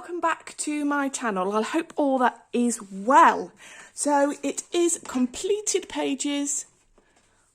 welcome back to my channel. I hope all that is well. So it is completed pages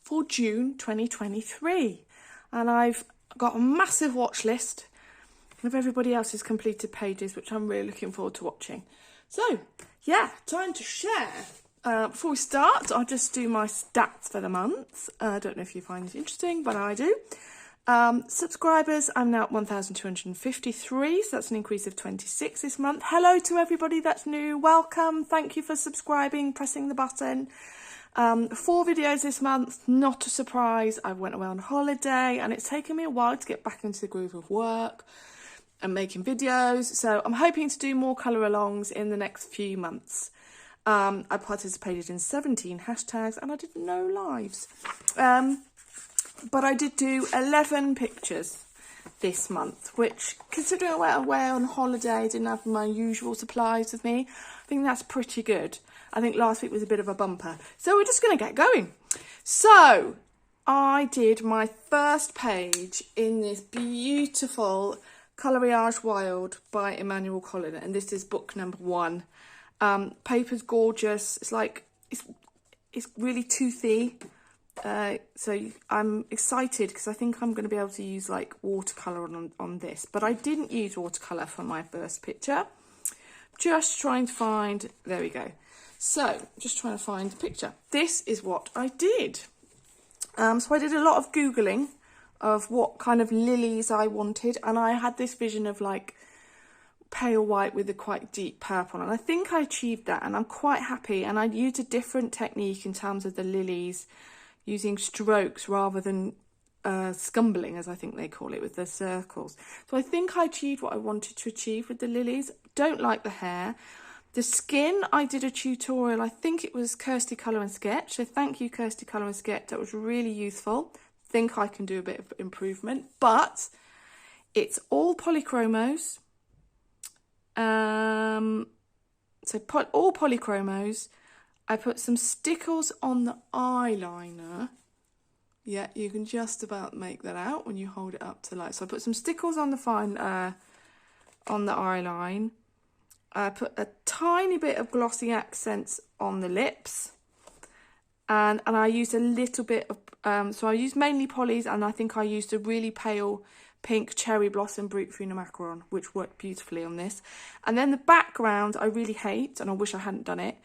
for June 2023 and I've got a massive watch list of everybody else's completed pages, which I'm really looking forward to watching. So yeah, time to share. Before we start, I'll just do my stats for the month. I don't know if you find this interesting, but I do. Subscribers, I'm now at 1,253, so that's an increase of 26 this month. Hello to everybody that's new, welcome, thank you for subscribing, pressing the button. 4 videos this month, not a surprise. I went away on holiday and it's taken me a while to get back into the groove of work and making videos, so I'm hoping to do more colour alongs in the next few months. I participated in 17 hashtags and I did no lives. But I did do 11 pictures this month, which, considering I went away on holiday, didn't have my usual supplies with me, I think that's pretty good. I think last week was a bit of a bumper. So we're just going to get going. So I did my first page in this beautiful Colorizage Wild by Emmanuel Collin, and this is book number 1. Paper's gorgeous. It's like, it's really toothy. So I'm excited because I think I'm going to be able to use like watercolour on this, but I didn't use watercolour for my first picture. Just trying to find, there we go. So just trying to find the picture. This is what I did. So I did a lot of Googling of what kind of lilies I wanted, and I had this vision of like pale white with a quite deep purple, and I think I achieved that and I'm quite happy. And I used a different technique in terms of the lilies, using strokes rather than scumbling, as I think they call it, with the circles. So I think I achieved what I wanted to achieve with the lilies. Don't like the hair. The skin, I did a tutorial, I think it was Kirsty Colour and Sketch. So thank you, Kirsty Colour and Sketch. That was really useful. Think I can do a bit of improvement, but it's all polychromos. All polychromos. I put some stickles on the eyeliner. Yeah, you can just about make that out when you hold it up to light. So I put some stickles on the on the eyeline. I put a tiny bit of glossy accents on the lips, and I used a little bit of so I used mainly polys, and I think I used a really pale pink cherry blossom Brut Funa macaron, which worked beautifully on this. And then the background I really hate, and I wish I hadn't done it.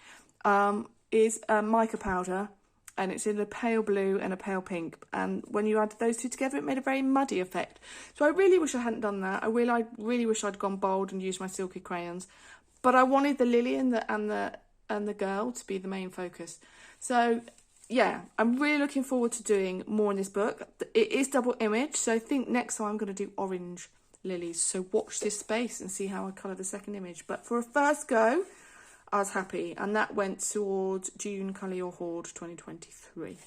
Is mica powder, and it's in a pale blue and a pale pink, and when you add those two together it made a very muddy effect. So I really wish I hadn't done that. I really wish I'd gone bold and used my silky crayons, but I wanted the lily and the girl to be the main focus. So yeah, I'm really looking forward to doing more in this book. It is double image, so I think next time I'm going to do orange lilies, so watch this space and see how I colour the second image. But for a first go, I was happy, and that went towards June Colour Your Hoard 2023.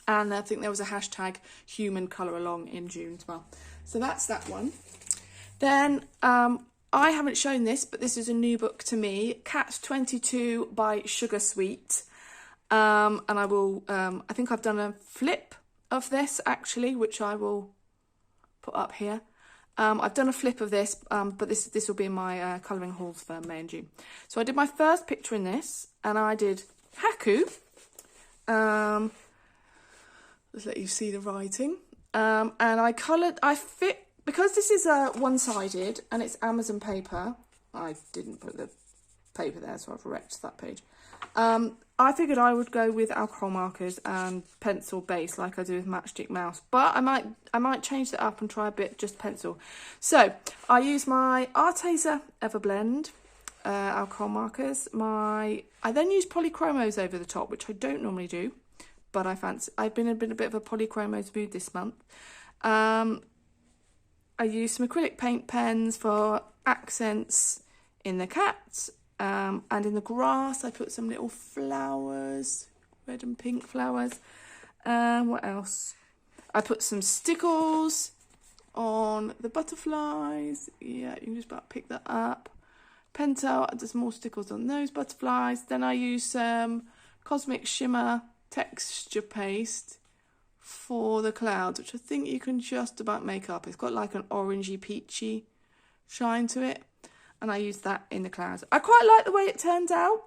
And I think there was a hashtag human colour along in June as well. So that's that one. Then I haven't shown this, but this is a new book to me, Cat 22 by Sugar Sweet. And I will, I think I've done a flip of this actually, which I will put up here. I've done a flip of this, but this will be in my colouring hauls for May and June. So I did my first picture in this, and I did Haku. Let's let you see the writing. And I fit, because this is one-sided and it's Amazon paper. I didn't put the paper there, so I've wrecked that page. I figured I would go with alcohol markers and pencil base like I do with Matchstick Mouse, but I might change that up and try a bit just pencil. So I use my Arteza Everblend alcohol markers. I then use polychromos over the top, which I don't normally do, but I've been in a bit of a polychromos mood this month. I use some acrylic paint pens for accents in the cats. And in the grass I put some little flowers, red and pink flowers. What else? I put some stickles on the butterflies. Yeah, you can just about pick that up. Pentel, there's more stickles on those butterflies. Then I use some Cosmic Shimmer texture paste for the clouds, which I think you can just about make up. It's got like an orangey peachy shine to it. and I used that in the clouds. I quite like the way it turned out.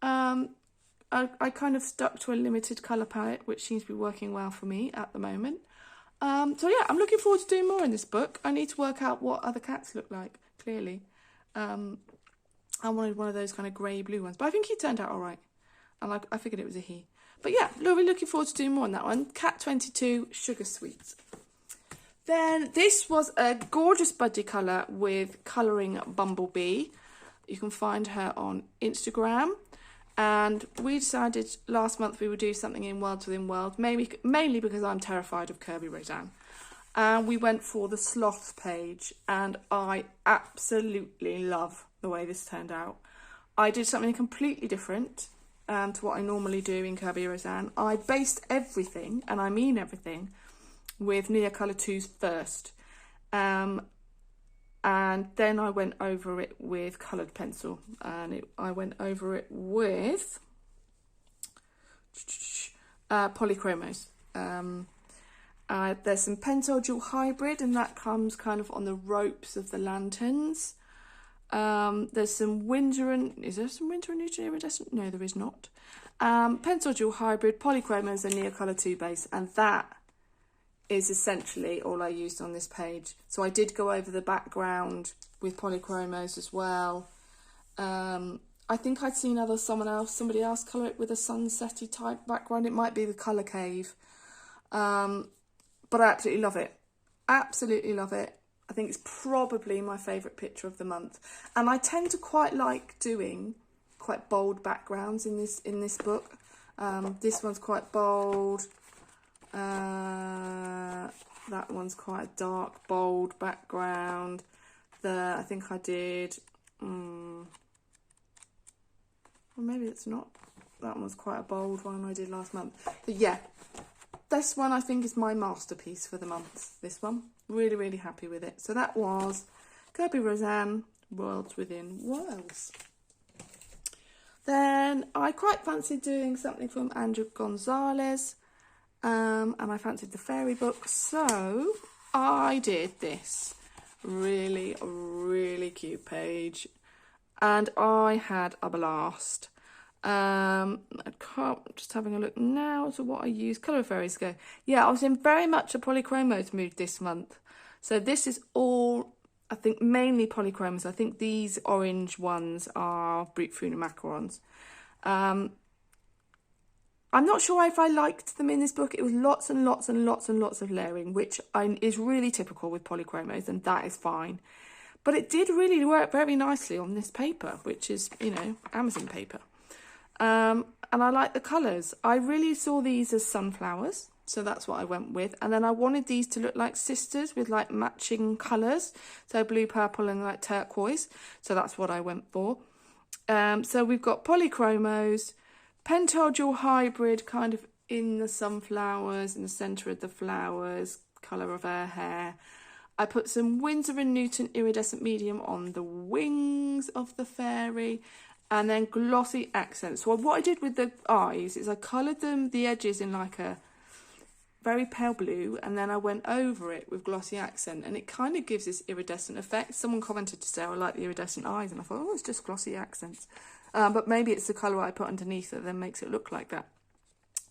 I kind of stuck to a limited colour palette, which seems to be working well for me at the moment. So yeah, I'm looking forward to doing more in this book. I need to work out what other cats look like, clearly. I wanted one of those kind of grey-blue ones, but I think he turned out all right. And I figured it was a he. But yeah, really looking forward to doing more on that one. Cat 22, Sugar Sweets. Then this was a gorgeous budgie colour with Colouring Bumblebee. You can find her on Instagram. And we decided last month we would do something in Worlds Within World, mainly because I'm terrified of Kirby Roseanne. And we went for the sloth page, and I absolutely love the way this turned out. I did something completely different to what I normally do in Kirby Roseanne. I based everything, and I mean everything, with Neocolor 2s first. And then I went over it with coloured pencil, and I went over it with polychromos. There's some Pentel Dual Hybrid, and that comes kind of on the ropes of the lanterns. There's some Windsor and... Is there some Windsor and Newton Iridescent? No, there is not. Pentel Dual Hybrid, polychromos, and Neocolor 2 base, and that is essentially all I used on this page. So I did go over the background with polychromos as well. I think I'd seen somebody else colour it with a sunsetty type background. It might be the Colour Cave. But I absolutely love it. Absolutely love it. I think it's probably my favourite picture of the month. And I tend to quite like doing quite bold backgrounds in this book. This one's quite bold. That one's quite a dark, bold background. I think I did... well, maybe it's not. That one was quite a bold one I did last month. But yeah, this one I think is my masterpiece for the month. This one. Really, really happy with it. So that was Kirby Roseanne, Worlds Within Worlds. Then I quite fancied doing something from Andrew Gonzalez. And I fancied the fairy book. So I did this really, really cute page. And I had a blast. I'm just having a look now to what I used. Colour Fairies go. Yeah, I was in very much a polychromos mood this month. So this is all, I think, mainly polychromos. I think these orange ones are Brute Funa macarons. I'm not sure if I liked them in this book. It was lots and lots and lots and lots of layering, which is really typical with polychromos, and that is fine. But it did really work very nicely on this paper, which is, you know, Amazon paper. And I like the colours. I really saw these as sunflowers, so that's what I went with. And then I wanted these to look like sisters with like matching colours, so blue, purple and like turquoise. So that's what I went for. So we've got polychromos, Pentel Dual Hybrid kind of in the sunflowers, in the centre of the flowers, colour of her hair. I put some Winsor & Newton Iridescent Medium on the wings of the fairy. And then glossy accents. So what I did with the eyes is I coloured the edges in like a very pale blue, and then I went over it with glossy accent, and it kind of gives this iridescent effect. Someone commented to say, I like the iridescent eyes, and I thought, oh, it's just glossy accents. But maybe it's the colour I put underneath that then makes it look like that.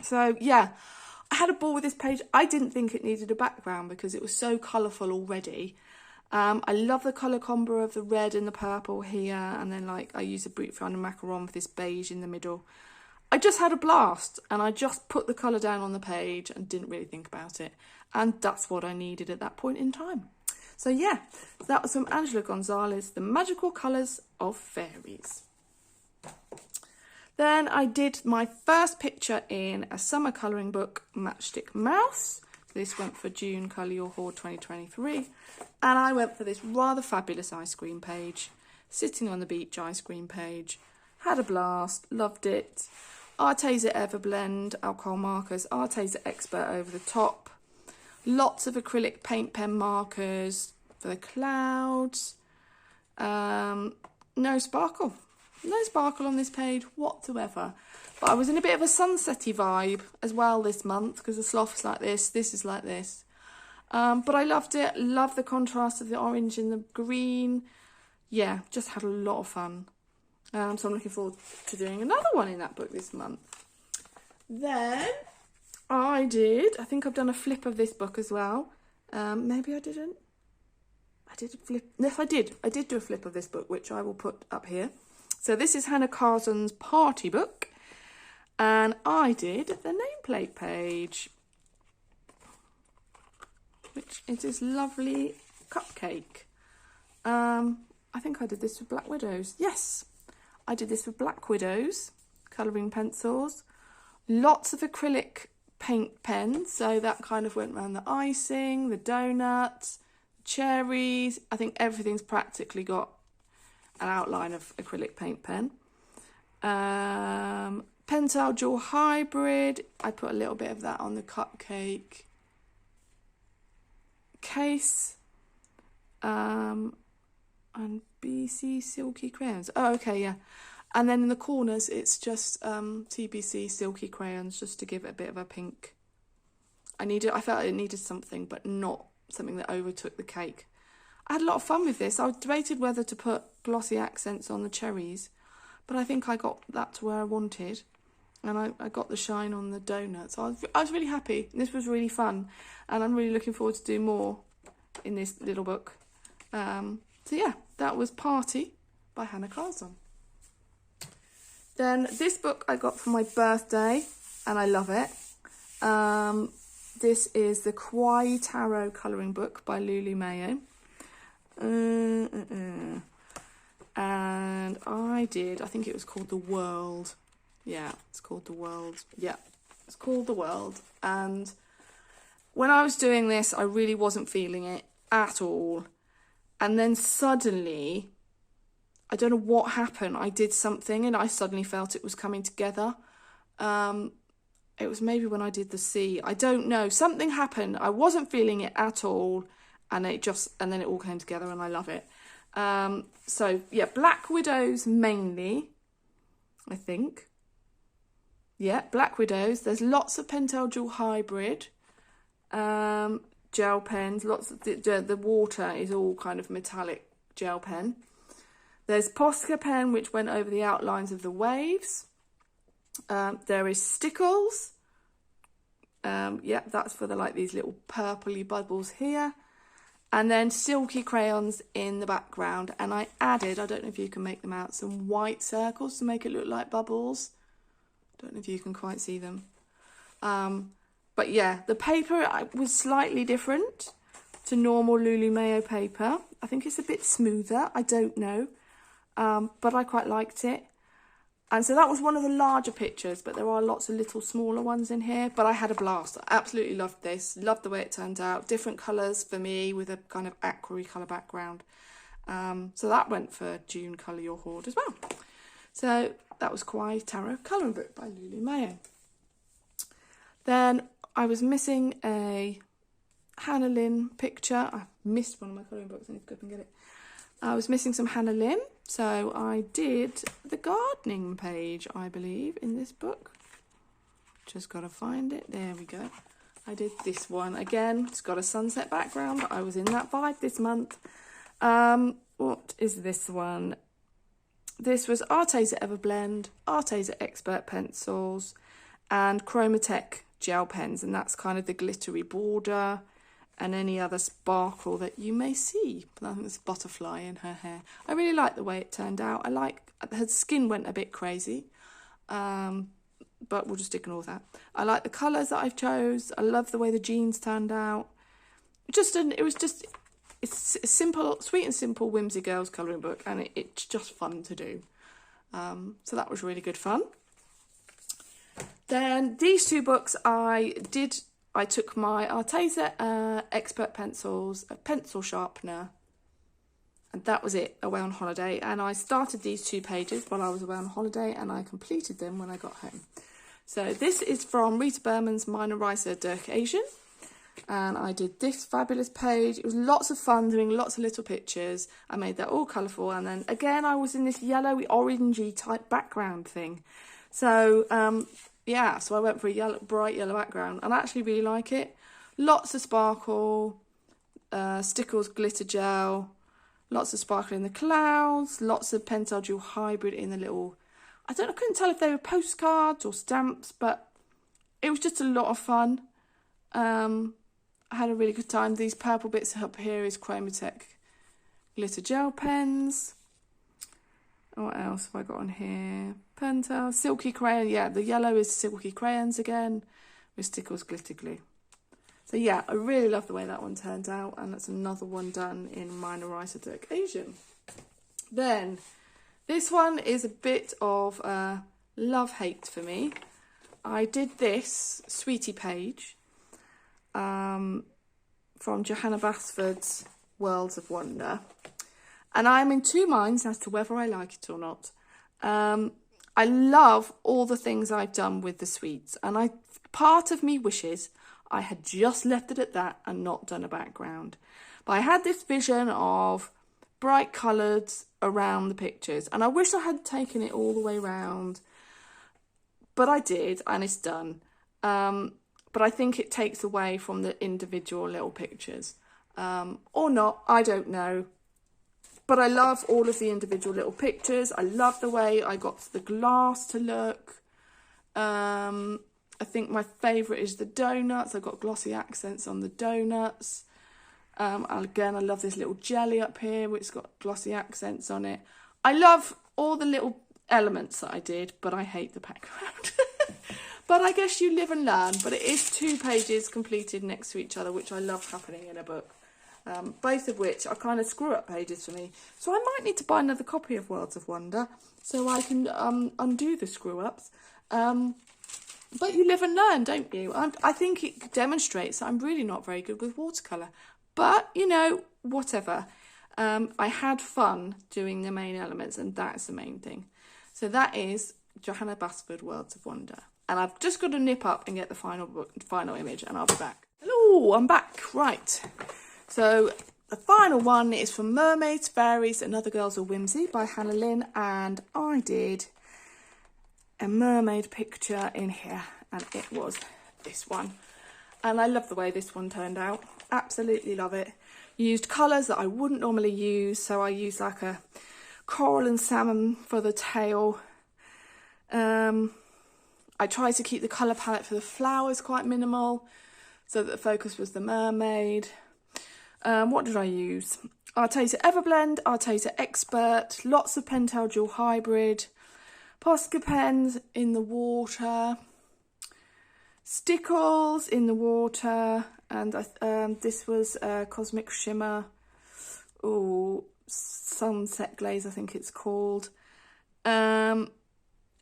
So yeah, I had a ball with this page. I didn't think it needed a background because it was so colourful already. I love the colour combo of the red and the purple here, and then like I use a Brute Funa macaron with this beige in the middle. I just had a blast, and I just put the colour down on the page and didn't really think about it, and that's what I needed at that point in time. So yeah, that was from Angela Gonzalez, The Magical Colours of Fairies. Then I did my first picture in a summer colouring book, Matchstick Mouse. This went for June Colour Your Hoard 2023. And I went for this rather fabulous ice cream page. Sitting on the beach ice cream page. Had a blast. Loved it. Arteza Everblend alcohol markers. Arteza Expert over the top. Lots of acrylic paint pen markers for the clouds. No sparkle. No sparkle on this page whatsoever. But I was in a bit of a sunsetty vibe as well this month, because the sloth is like this is like this. But I loved it. Love the contrast of the orange and the green. yeah, just had a lot of fun. So I'm looking forward to doing another one in that book this month. Then I think I've done a flip of this book as well. Maybe I didn't. I did a flip. Yes, I did. I did do a flip of this book, which I will put up here. So this is Hannah Carson's party book. And I did the nameplate page, which is this lovely cupcake. I think I did this with Black Widows. Yes, I did this with Black Widows, colouring pencils. Lots of acrylic paint pens, so that kind of went around the icing, the donuts, cherries. I think everything's practically got an outline of acrylic paint pen. Pentel Dual Hybrid, I put a little bit of that on the cupcake case. And BC Silky Crayons. Oh, okay, yeah. And then in the corners, it's just TBC Silky Crayons, just to give it a bit of a pink. I felt it needed something, but not something that overtook the cake. I had a lot of fun with this. I debated whether to put glossy accents on the cherries, but I think I got that to where I wanted. And I got the shine on the donuts. So I was really happy. This was really fun. And I'm really looking forward to do more in this little book. So yeah, that was Party by Hannah Carson. Then this book I got for my birthday, and I love it. This is the Kawaii Tarot colouring book by Lulu Mayo. And I think it was called The World. Yeah, it's called The World. Yeah, it's called The World. And when I was doing this, I really wasn't feeling it at all. And then suddenly, I don't know what happened. I did something and I suddenly felt it was coming together. It was maybe when I did the sea. I don't know. Something happened. I wasn't feeling it at all. And then it all came together and I love it. So yeah, Black Widows mainly, I think. Yeah, Black Widows. There's lots of Pentel Dual Hybrid. Gel pens. Lots of the water is all kind of metallic gel pen. There's Posca pen, which went over the outlines of the waves. There is Stickles. Yeah, that's for these little purpley bubbles here. And then Silky Crayons in the background. And I added, I don't know if you can make them out, some white circles to make it look like bubbles. Don't know if you can quite see them. But yeah, the paper was slightly different to normal Lulu Mayo paper. I think it's a bit smoother. I don't know. But I quite liked it. And so that was one of the larger pictures, but there are lots of little smaller ones in here. But I had a blast. I absolutely loved this. Loved the way it turned out. Different colours for me with a kind of aqua colour background. So that went for June Colour Your Hoard as well. So that was Kawaii Tarot Colouring Book by Lulu Mayo. Then I was missing a Hannah Lynn picture. I missed one of my colouring books. I need to go up and get it. I was missing some Hannah Lynn. So I did the gardening page, I believe, in this book. Just got to find it. There we go. I did this one. Again, it's got a sunset background. I was in that vibe this month. What is this one? This was Arteza Everblend, Arteza Expert Pencils, and Chromatech gel pens. And that's kind of the glittery border and any other sparkle that you may see. I think there's a butterfly in her hair. I really like the way it turned out. Her skin went a bit crazy, but we'll just ignore that. I like the colours that I've chose. I love the way the jeans turned out. It's a simple, sweet and simple Whimsy Girls colouring book, and it's just fun to do. So that was really good fun. Then these two books I took my Arteza Expert Pencils, a pencil sharpener, and that was it, away on holiday. And I started these 2 pages while I was away on holiday, and I completed them when I got home. So this is from Rita Berman's Minor Ricer Dirk Asian. And I did this fabulous page. It was lots of fun doing lots of little pictures. I made that all colourful. And then again, I was in this yellowy, orangey type background thing. So, yeah, so I went for a bright yellow background, and I actually really like it. Lots of sparkle, Stickles glitter gel, Lots of sparkle in the clouds, lots of pentel jewel hybrid in the little, I couldn't tell if they were postcards or stamps, but it was just a lot of fun. I had a really good time. These purple bits up here is Chromatech glitter gel pens. What else have I got on here? Pentel, silky crayon. Yeah, the yellow is silky crayons again with Stickles glitter glue. So yeah, I really love the way that one turned out, and that's another one done in minorizer to occasion. Then, this one is a bit of a love-hate for me. I did this Sweetie page from Johanna Bassett's Worlds of Wonder. And I'm in two minds as to whether I like it or not. I love all the things I've done with the sweets. And part of me wishes I had just left it at that and not done a background. But I had this vision of bright colours around the pictures. And I wish I had taken it all the way around. But I did, and it's done. But I think it takes away from the individual little pictures. Or not, I don't know. But I love all of the individual little pictures. I love the way I got the glass to look. I think my favourite is the donuts. I've got glossy accents on the donuts. Again, I love this little jelly up here, which has got glossy accents on it. I love all the little elements that I did, but I hate the background. But I guess you live and learn. But it is 2 pages completed next to each other, which I love happening in a book. Both of which are kind of screw-up pages for me. So I might need to buy another copy of Worlds of Wonder so I can undo the screw-ups. But you live and learn, don't you? I think it demonstrates that I'm really not very good with watercolour. But, you know, whatever. I had fun doing the main elements, and that's the main thing. So that is Johanna Bassett Worlds of Wonder. And I've just got to nip up and get the final image, and I'll be back. Hello, I'm back. Right. So the final one is from Mermaids, Fairies and Other Girls of Whimsy by Hannah Lynn, and I did a mermaid picture in here, and it was this one. And I love the way this one turned out. Absolutely love it. Used colours that I wouldn't normally use, so I used like a coral and salmon for the tail. I tried to keep the colour palette for the flowers quite minimal, so that the focus was the mermaid. What did I use? Arteza Everblend, Arteza Expert, lots of Pentel Jewel Hybrid, Posca pens in the water, Stickles in the water, and this was Cosmic Shimmer, Sunset Glaze I think it's called.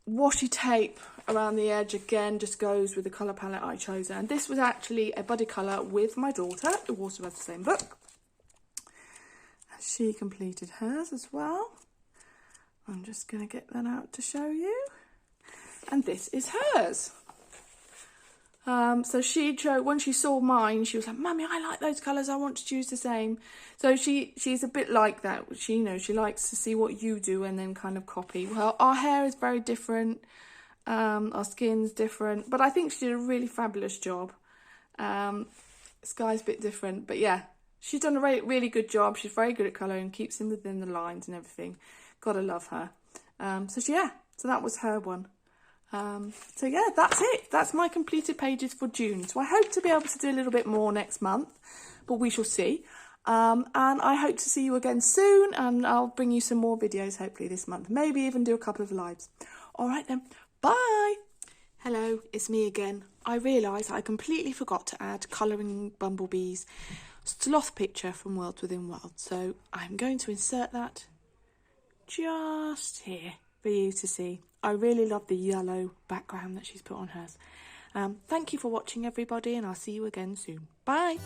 Washi tape around the edge again just goes with the colour palette I chose, and this was actually a buddy colour with my daughter who also has the same book. She completed hers as well. I'm just going to get that out to show you, and this is hers. So she chose, when she saw mine, she was like, "Mummy, I like those colours, I want to choose the same." So she's a bit like that. She, you know, she likes to see what you do and then kind of copy. Well, our hair is very different, our skin's different, but I think she did a really fabulous job. Sky's a bit different, but yeah, she's done a really good job. She's very good at colouring, keeps in within the lines and everything. Gotta love her. So that was her one. So yeah, that's it. That's my completed pages for June. So I hope to be able to do a little bit more next month, but we shall see. And I hope to see you again soon, and I'll bring you some more videos hopefully this month. Maybe even do a couple of lives. All right then, bye. Hello, it's me again. I realised I completely forgot to add Colouring Bumblebee's sloth picture from Worlds Within Worlds. So I'm going to insert that just here for you to see. I really love the yellow background that she's put on hers. Thank you for watching, everybody, and I'll see you again soon. Bye.